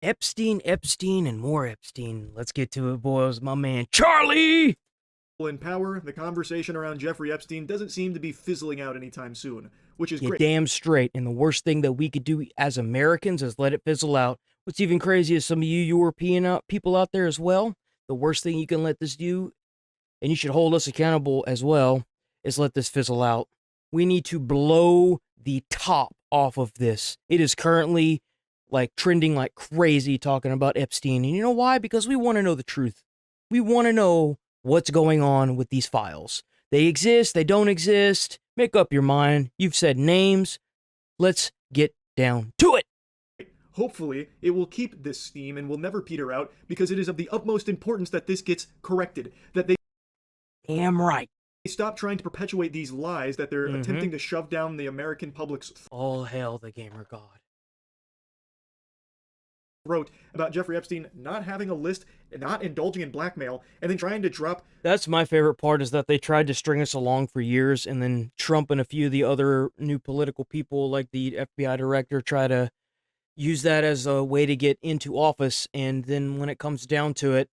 Epstein, and more Epstein. Let's get to it, boys. My man, Charlie! In power, the conversation around Jeffrey Epstein doesn't seem to be fizzling out anytime soon, which is You're great. damn straight. And the worst thing that we could do as Americans is let it fizzle out. What's even crazy is some of you European people out there as well. The worst thing you can let this do, and you should hold us accountable as well, is let this fizzle out. We need to blow the top off of this. It is currently like trending like crazy talking about Epstein. And you know why? Because we want to know the truth. We want to know what's going on with these files. They exist, they don't exist. Make up your mind. You've said names. Let's get down to it. Hopefully, it will keep this steam and will never peter out, because it is of the utmost importance that this gets corrected, that they Damn right. stop trying to perpetuate these lies that they're attempting to shove down the American public's All hail the gamer god. throat about Jeffrey Epstein not having a list, not indulging in blackmail, and then trying to drop. That's my favorite part, is that they tried to string us along for years, and then Trump and a few of the other new political people like the FBI director try to use that as a way to get into office. And then when it comes down to it,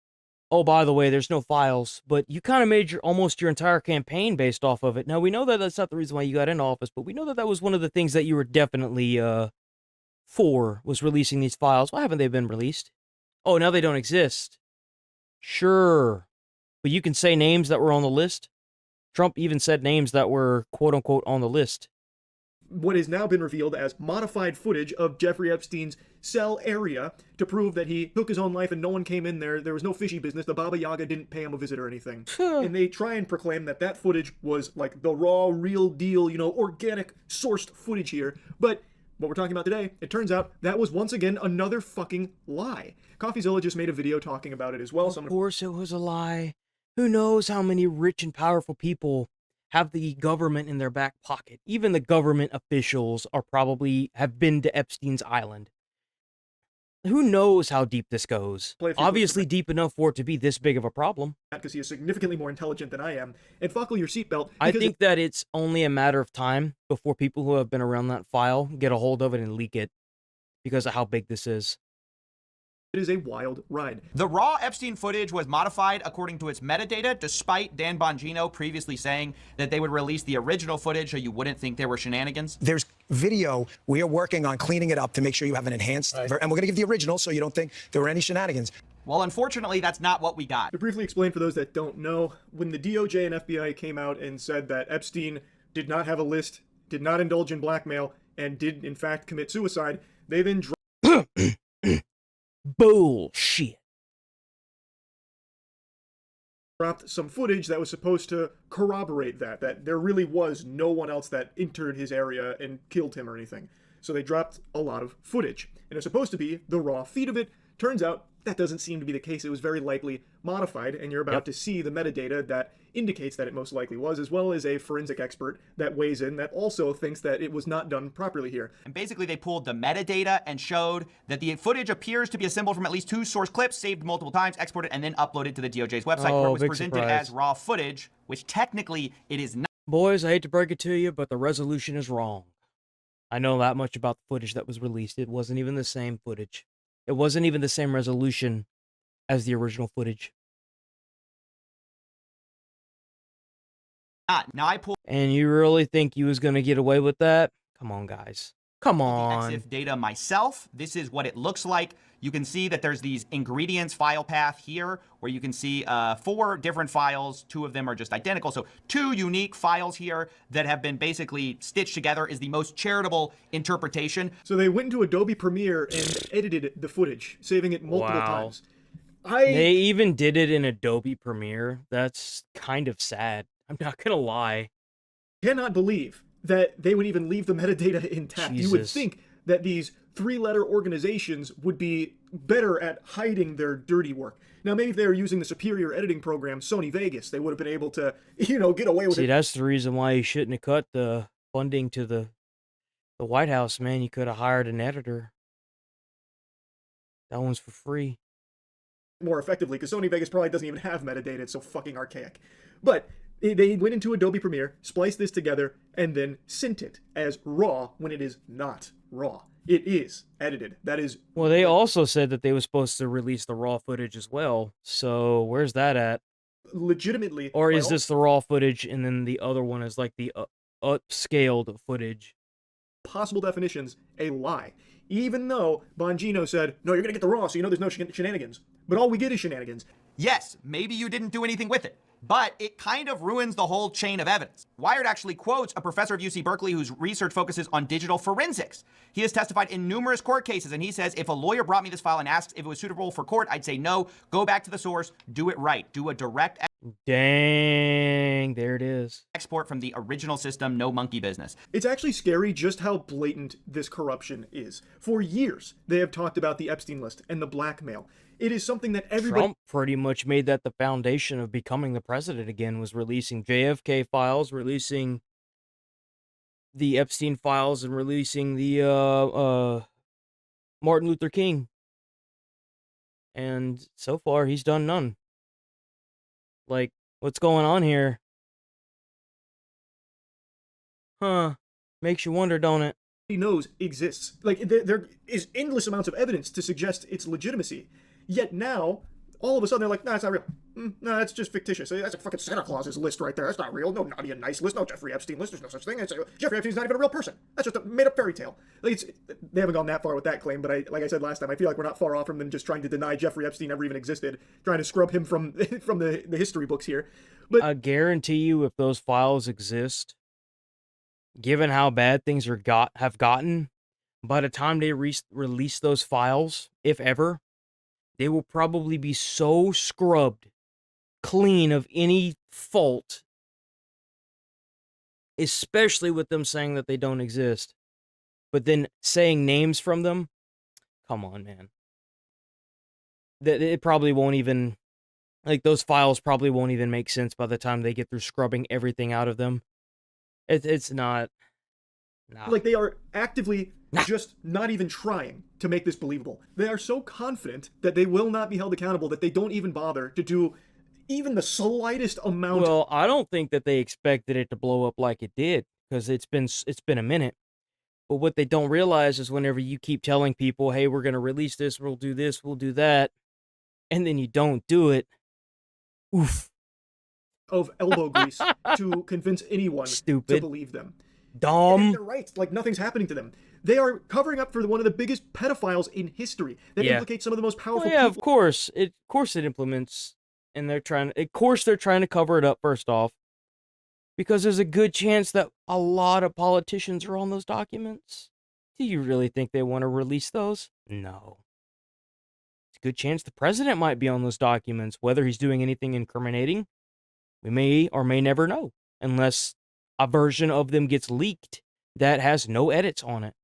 oh, by the way, there's no files, but you kind of made almost your entire campaign based off of it. Now, we know that that's not the reason why you got into office, but we know that that was one of the things that you were definitely for, was releasing these files. Why haven't they been released? Oh, now they don't exist. Sure. But you can say names that were on the list. Trump even said names that were quote-unquote on the list. What has now been revealed as modified footage of Jeffrey Epstein's cell area to prove that he took his own life and no one came in there. There was no fishy business. The Baba Yaga didn't pay him a visit or anything. And they try and proclaim that that footage was like the raw, real deal, organic, sourced footage here. But what we're talking about today, it turns out that was once again another fucking lie. CoffeeZilla just made a video talking about it as well. Of course it was a lie. Who knows how many rich and powerful people have the government in their back pocket. Even the government officials are probably have been to Epstein's island. Who knows how deep this goes? Obviously deep enough for it to be this big of a problem. Because he is significantly more intelligent than I am. And buckle your seatbelt. I think that it's only a matter of time before people who have been around that file get a hold of it and leak it, because of how big this is. It is a wild ride. The raw Epstein footage was modified according to its metadata, despite Dan Bongino previously saying that they would release the original footage so you wouldn't think there were shenanigans. There's video. We are working on cleaning it up to make sure you have an enhanced, and we're going to give the original so you don't think there were any shenanigans. Well, unfortunately, that's not what we got. To briefly explain for those that don't know, when the DOJ and FBI came out and said that Epstein did not have a list, did not indulge in blackmail, and did in fact commit suicide, they then Bullshit. dropped some footage that was supposed to corroborate that there really was no one else that entered his area and killed him or anything. So they dropped a lot of footage, and it's supposed to be the raw feed of it. Turns out that doesn't seem to be the case. It was very likely modified, and you're about to see the metadata that indicates that it most likely was, as well as a forensic expert that weighs in that also thinks that it was not done properly here. And basically they pulled the metadata and showed that the footage appears to be assembled from at least 2 source clips, saved multiple times, exported, and then uploaded to the DOJ's website, where it was presented as raw footage, which technically it is not. Boys, I hate to break it to you, but the resolution is wrong. I know that much about the footage that was released. It wasn't even the same footage. It wasn't even the same resolution as the original footage. Now I pulled. And you really think you was going to get away with that? Come on, guys. Come on. The EXIF data myself. This is what it looks like. You can see that there's these ingredients file path here where you can see 4 different files. 2 of them are just identical. So 2 unique files here that have been basically stitched together is the most charitable interpretation. So they went into Adobe Premiere and edited the footage, saving it multiple times. They even did it in Adobe Premiere. That's kind of sad. I'm not going to lie. Cannot believe that they would even leave the metadata intact. Jesus. You would think that these 3-letter organizations would be better at hiding their dirty work. Now, maybe if they were using the superior editing program, Sony Vegas, they would have been able to, get away with it. See, that's the reason why you shouldn't have cut the funding to the White House, man. You could have hired an editor. That one's for free. More effectively, because Sony Vegas probably doesn't even have metadata. It's so fucking archaic. But they went into Adobe Premiere, spliced this together, and then sent it as raw when it is not raw. It is edited. That is. Well, they also said that they were supposed to release the raw footage as well. So where's that at? Legitimately. Or is this the raw footage and then the other one is like the upscaled footage? Possible definitions, a lie. Even though Bongino said, no, you're going to get the raw, so you know there's no shenanigans. But all we get is shenanigans. Yes, maybe you didn't do anything with it, but it kind of ruins the whole chain of evidence. Wired actually quotes a professor of UC Berkeley whose research focuses on digital forensics. He has testified in numerous court cases, and he says, if a lawyer brought me this file and asked if it was suitable for court, I'd say no, go back to the source, do it right, do a direct Dang, there it is. export from the original system, no monkey business. It's actually scary just how blatant this corruption is. For years, they have talked about the Epstein list and the blackmail. It is something that everybody... Trump pretty much made that the foundation of becoming the president again, was releasing JFK files, releasing the Epstein files, and releasing the Martin Luther King. And so far, he's done none. Like, what's going on here? Huh. Makes you wonder, don't it? knows exists. Like, there is endless amounts of evidence to suggest its legitimacy. Yet now, all of a sudden, they're like, nah, it's not real. No, that's just fictitious. That's a fucking Santa Claus's list right there. That's not real. No naughty and nice list. No Jeffrey Epstein list. There's no such thing. Jeffrey Epstein's not even a real person. That's just a made-up fairy tale. Like, they haven't gone that far with that claim, but like I said last time, I feel like we're not far off from them just trying to deny Jeffrey Epstein ever even existed, trying to scrub him from the history books here. But I guarantee you, if those files exist, given how bad things have gotten, by the time they release those files, if ever, they will probably be so scrubbed clean of any fault, especially with them saying that they don't exist. But then saying names from them, come on, man. That it probably won't even, like, those files probably won't even make sense by the time they get through scrubbing everything out of them. It's not. Nah. Like, they are actively just not even trying to make this believable. They are so confident that they will not be held accountable that they don't even bother to do even the slightest amount. Well, I don't think that they expected it to blow up like it did, because it's been a minute. But what they don't realize is whenever you keep telling people, hey, we're going to release this, we'll do that, and then you don't do it, oof. Of elbow grease to convince anyone to believe them. Dumb. And they're right. Like, nothing's happening to them. They are covering up for one of the biggest pedophiles in history that implicates some of the most powerful people. Of course it implements, and they're trying to cover it up first off, because there's a good chance that a lot of politicians are on those documents. Do you really think they want to release those? No. It's a good chance the president might be on those documents. Whether he's doing anything incriminating, we may or may never know, unless a version of them gets leaked that has no edits on it.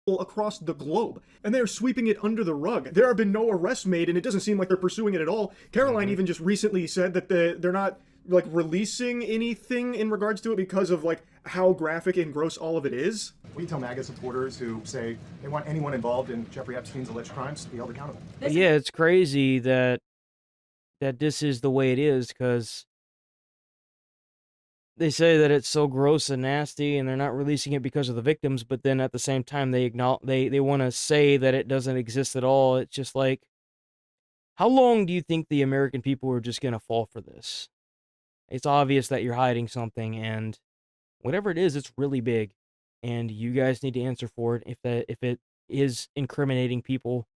Across the globe, and they are sweeping it under the rug. There have been no arrests made, and it doesn't seem like they're pursuing it at all. Caroline even just recently said that they're not like releasing anything in regards to it because of like how graphic and gross all of it is. We tell MAGA supporters who say they want anyone involved in Jeffrey Epstein's alleged crimes to be held accountable. Yeah, it's crazy that this is the way it is, because they say that it's so gross and nasty and they're not releasing it because of the victims, but then at the same time they want to say that it doesn't exist at all. It's just like, how long do you think the American people are just going to fall for this? It's obvious that you're hiding something, and whatever it is, it's really big, and you guys need to answer for it if it is incriminating people.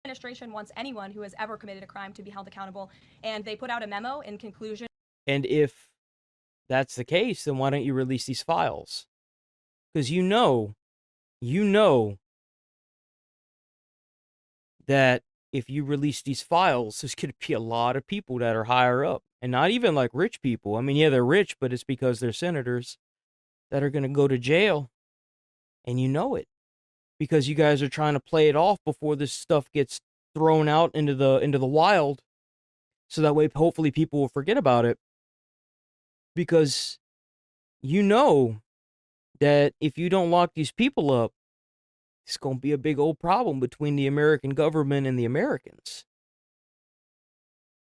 Administration wants anyone who has ever committed a crime to be held accountable, and they put out a memo in conclusion. And if that's the case, then why don't you release these files? Because you know that if you release these files, there's going to be a lot of people that are higher up, and not even like rich people. I mean, yeah, they're rich, but it's because they're senators that are going to go to jail, and you know it, because you guys are trying to play it off before this stuff gets thrown out into the wild, so that way hopefully people will forget about it. Because you know that if you don't lock these people up, it's going to be a big old problem between the American government and the Americans.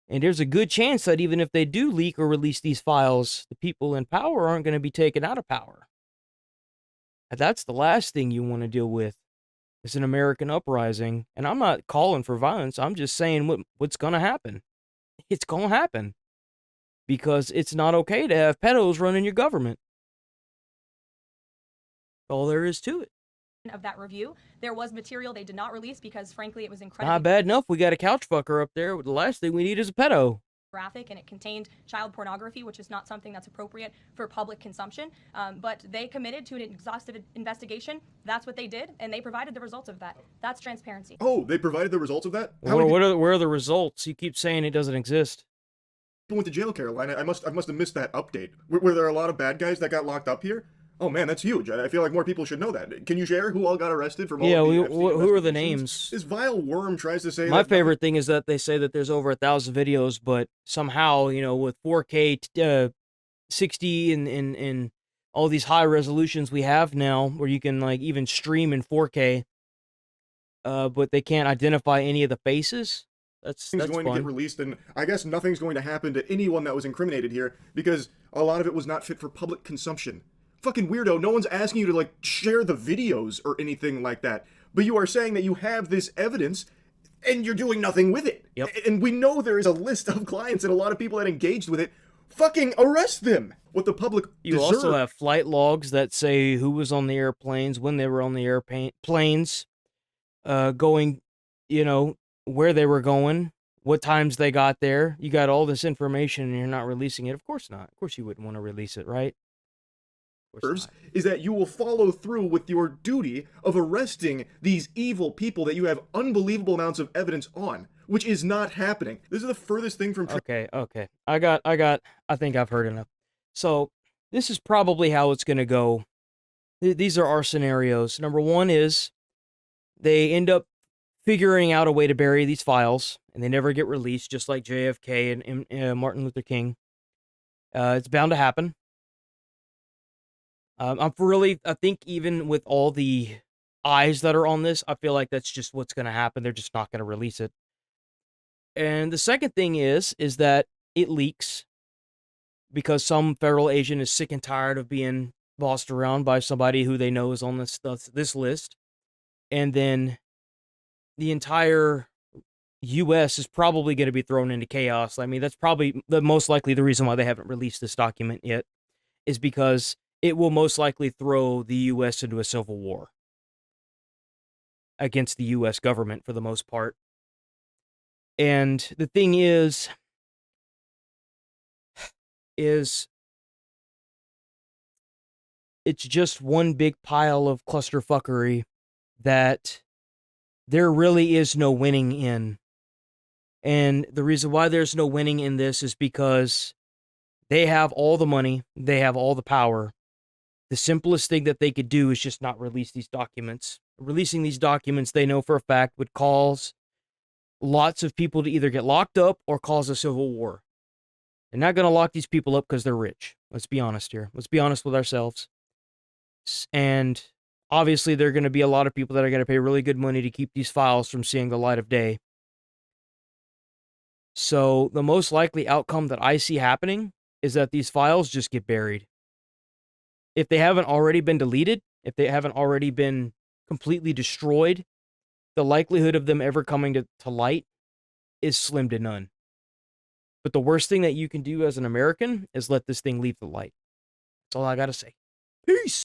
And there's a good chance that even if they do leak or release these files, the people in power aren't going to be taken out of power. That's the last thing you want to deal with. It's an American uprising, and I'm not calling for violence. I'm just saying what's going to happen. It's going to happen because it's not okay to have pedos running your government. All there is to it. Of that review, there was material they did not release because, frankly, it was incredibly Not bad enough. We got a couch fucker up there. The last thing we need is a pedo. graphic, and it contained child pornography, which is not something that's appropriate for public consumption. But they committed to an exhaustive investigation. That's what they did, and they provided the results of that. That's transparency. Oh, they provided the results of that? Where are the results? You keep saying it doesn't exist. People went to jail, Carolina. I must have missed that update. Were there a lot of bad guys that got locked up here? Oh man, that's huge. I feel like more people should know that. Can you share who all got arrested from all of the Epstein who are the investigations? names? This vile worm tries to say My that favorite thing is that they say that there's over 1,000 videos, but somehow, with 4K 60 and all these high resolutions we have now where you can like even stream in 4K, but they can't identify any of the faces. That's going fun. to get released, and I guess nothing's going to happen to anyone that was incriminated here because a lot of it was not fit for public consumption. Fucking weirdo, no one's asking you to like share the videos or anything like that, but you are saying that you have this evidence and you're doing nothing with it. Yep. And we know there is a list of clients and a lot of people that engaged with it. Fucking arrest them. What the public You deserve. also have flight logs that say who was on the airplanes, when they were on the airplanes, going, where they were going, what times they got there. You got all this information and you're not releasing it. Of course not. Of course you wouldn't want to release it, right? Is that you will follow through with your duty of arresting these evil people that you have unbelievable amounts of evidence on, which is not happening. This is the furthest thing from Okay. I think I've heard enough. So, this is probably how it's going to go. These are our scenarios. Number one is they end up figuring out a way to bury these files, and they never get released, just like JFK and Martin Luther King. It's bound to happen. I think even with all the eyes that are on this, I feel like that's just what's going to happen. They're just not going to release it. And the second thing is that it leaks because some federal agent is sick and tired of being bossed around by somebody who they know is on this list. And then the entire U.S. is probably going to be thrown into chaos. I mean, that's probably most likely the reason why they haven't released this document yet, is because it will most likely throw the U.S. into a civil war against the U.S. government for the most part. And the thing is it's just one big pile of clusterfuckery that there really is no winning in. And the reason why there's no winning in this is because they have all the money, they have all the power. The simplest thing that they could do is just not release these documents. Releasing these documents, they know for a fact, would cause lots of people to either get locked up or cause a civil war. They're not going to lock these people up because they're rich. Let's be honest here. Let's be honest with ourselves. And obviously, there are going to be a lot of people that are going to pay really good money to keep these files from seeing the light of day. So the most likely outcome that I see happening is that these files just get buried. If they haven't already been deleted, if they haven't already been completely destroyed, the likelihood of them ever coming to light is slim to none. But the worst thing that you can do as an American is let this thing leave the light. That's all I got to say. Peace.